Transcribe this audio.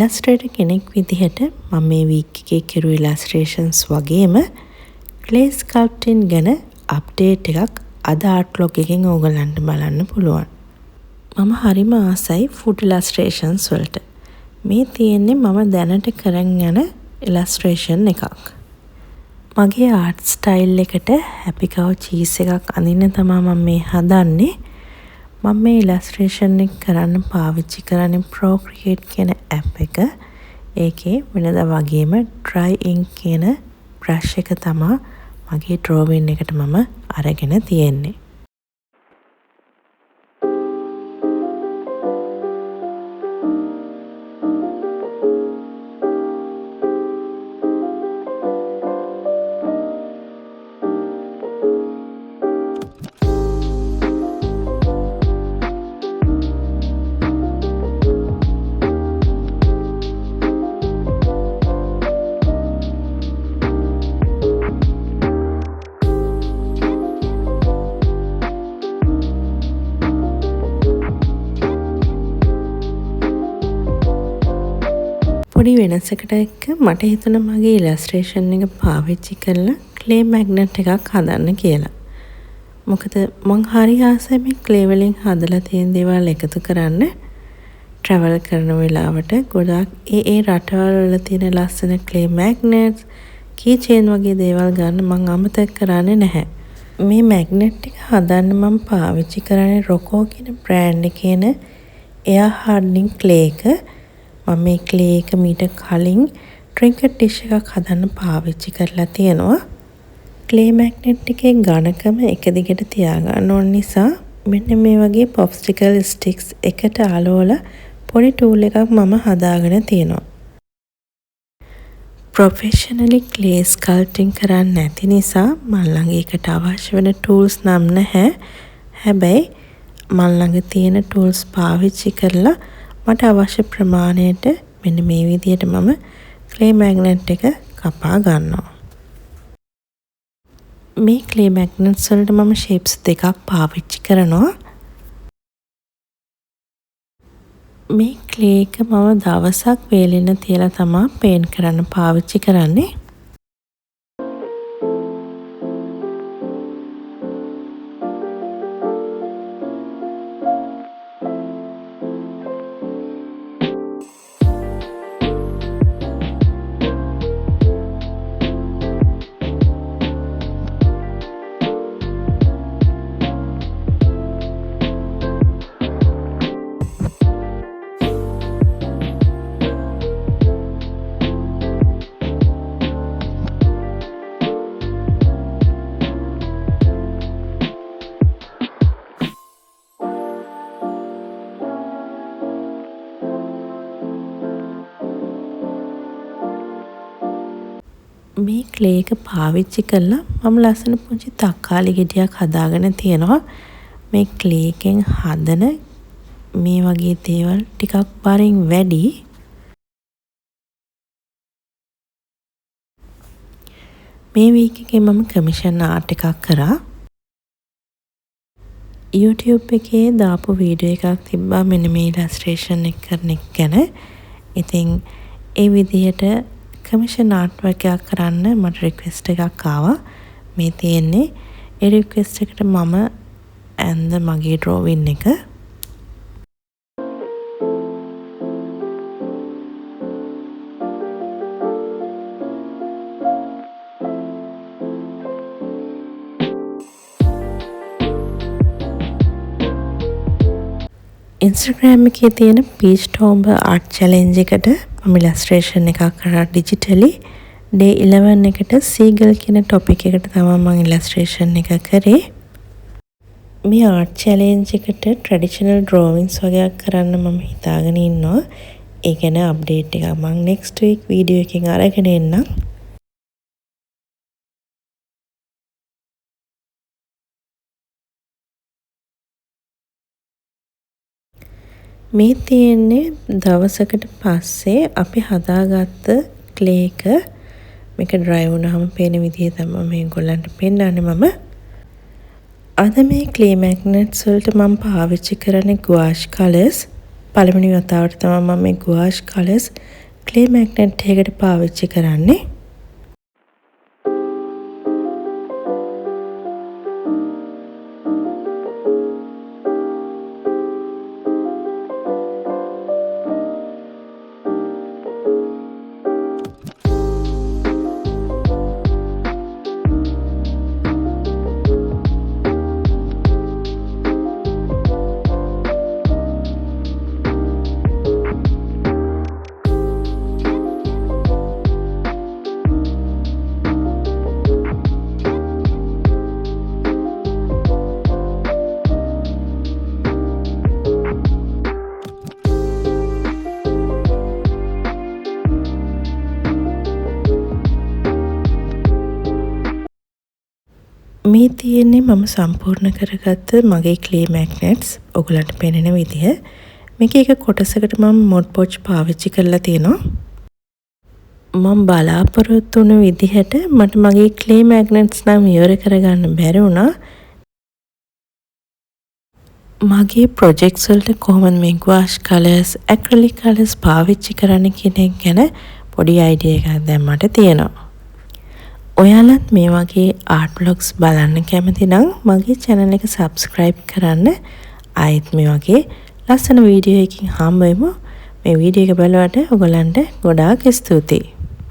ඉලස්ට්‍රේටර් කෙනෙක් විදිහට මම මේ වීක් එකේ කෙරුව ඉලස්ට්‍රේෂන්ස් වගේම ක්ලේ ස්කල්ප්ටින් ගැන අප්ඩේට් එකක් අද ආර්ට්ලොග් එකෙන් ඕගලන්ට බලන්න පුළුවන්. මම හරිම ආසයි ෆුඩ් ඉලස්ට්‍රේෂන්ස් වලට. මේ තියෙන්නේ මම දැනට කරන් යන ඉලස්ට්‍රේෂන් එකක්. මගේ ආර්ට් ස්ටයිල් එකට හැපි කව් චීස් එකක් අඳින්න තමයි මම මේ හදන්නේ. මම මේ ඉලස්ට්‍රේෂන් එක කරන්න පාවිච්චි කරන්නේ Procreate කියන ඇප් එක. ඒකේ වෙනදා වගේම dry ink කියන brush එක තමයි මගේ drawing එකට මම අරගෙන තියෙන්නේ. පොඩි වෙනසකට එක්ක මට හිතුණා මගේ ඉලස්ට්‍රේෂන් එක පාවිච්චි කරලා ක්ලේ මැග්නට් එකක් හදන්න කියලා. මොකද මං හරි ආසයි මේ ක්ලේ වලින් හදලා තියෙන දේවල් එකතු කරන්න. ට්‍රැවල් කරන වෙලාවට ගොඩාක් ඒ රටවල් වල තියෙන ලස්සන ක්ලේ මැග්නට්ස්, කී චේන් වගේ දේවල් ගන්න මං අමතක කරන්නේ නැහැ. මේ මැග්නට් එක හදන්න මම පාවිච්චි කරන්නේ රොකෝ කියන බ්‍රෑන්ඩ් එකේන එයා හાર્ඩනින් ක්ලේ එක. මම මේ ක්ලේ එක මීට කලින් ට්‍රින්කට් ඩිෂ් එකක් හදන්න පාවිච්චි කරලා තියෙනවා. ක්ලේ මැග්නට් එකේ ඝනකම එක දිගට තියාගන්න ඕන නිසා මෙන්න මේ වගේ පොප්ස්ටිකල් ස්ටික්ස් එකට අලවලා පොඩි ටූල් එකක් මම හදාගෙන තියෙනවා. ප්‍රොෆෙෂනලි ක්ලේ ස්කල්ප්ටින් කරන්නේ නැති නිසා මම ළඟ ඒකට අවශ්‍ය වෙන ටූල්ස් නම් නැහැ. හැබැයි මම ළඟ තියෙන ටූල්ස් පාවිච්චි කරලා මට අවශ්‍ය ප්‍රමාණයට මෙන්න මේ විදිහට මම ක්ලේ මැග්නට් එක කපා ගන්නවා. මේ ක්ලේ මැග්නට්ස් වලට මම ෂේප්ස් දෙකක් පාවිච්චි කරනවා. මේ ක්ලේ එක මම දවසක් වේලෙන තියලා තමයි පේන්ට් කරන්න පාවිච්චි කරන්නේ. මේ ක්ලේ එක පාවිච්චි කරලා මම ලස්සන පුංචි තක්කාලි ගෙඩියක් හදාගෙන තියෙනවා. මේ ක්ලේ එකෙන් හදන මේ වගේ දේවල් ටිකක් බරින් වැඩි. මේ වීක් එකේ මම කමිෂන් ආර්ට් එකක් කරා. YouTube එකේ දාපු වීඩියෝ එකක් තිබ්බා මෙන්න මේ ඉලස්ට්‍රේෂන් එක කරන එක ගැන. ඉතින් ඒ විදිහට කමිෂන් ආර්ට් වර්ක් එකක් කරන්න මට රික්වෙස්ට් එකක් ආවා. මේ තියෙන්නේ ඒ රික්වෙස්ට් එකට මම ඇඳ මගේ ඩ්‍රෝවින් එක. Instagram එකේ තියෙන Peach Tomb Art Challenge එකට මම ඉලස්ට්‍රේෂන් එකක් කරා ඩිජිටලි. Day 11 එකට සීගල් කියන ටොපික් එකට තමයි මම ඉලස්ට්‍රේෂන් එක කරේ. මේ ආර්ට් චැලෙන්ජ් එකට ට්‍රැඩිෂනල් ඩ්‍රෝවින්ග්ස් වගේක් කරන්න මම හිතාගෙන ඉන්නවා. ඒ ගැන අප්ඩේට් එකක් මම next week වීඩියෝ එකකින් අරගෙන එන්නම්. මේ තියෙන්නේ දවසකට පස්සේ අපි හදාගත්ත ක්ලේ එක. මේක ඩ්‍රයි වුණාම පේන විදිහ තමයි මේගොල්ලන්ට පෙන්නන්නේ මම. අද මේ ක්ලේ මැග්නට්ස් වලට මම පාවිච්චි කරන්නේ ගුවාෂ් කලර්ස්. පළවෙනි වතාවට තමයි මම මේ ගුවාෂ් කලර්ස් ක්ලේ මැග්නට් එකකට පාවිච්චි කරන්නේ. මේ තියෙන්නේ මම සම්පූර්ණ කරගත්ත මගේ ක්ලේ මැග්නට්ස්. ඔයගලන්ට පේන විදිහ මේකේ එක කොටසකට මම මොඩ් පොච් පාවිච්චි කරලා තියෙනවා. මම බලාපොරොත්තු වුණ විදිහට මට මගේ ක්ලේ මැග්නට්ස් නම් ඉවර කරගන්න බැරි වුණා. මගේ ප්‍රොජෙක්ට්ස් වලට කොහොමද මේ ගුවාෂ් කලර්ස්, ඇක්‍රිලික් කලර්ස් පාවිච්චි කරන්න කියන එක ගැන පොඩි අයිඩියා එකක් දැන් මට තියෙනවා. ඔයාලත් මේ වගේ ආර්ට් බ්ලොග්ස් බලන්න කැමති නම් මගේ channel එක subscribe කරන්න. ආයෙත් මේ වගේ ලස්සන වීඩියෝ එකකින් හම්බ වෙමු. මේ වීඩියෝ එක බලුවට ඔයගලන්ට ගොඩාක් ස්තුතියි.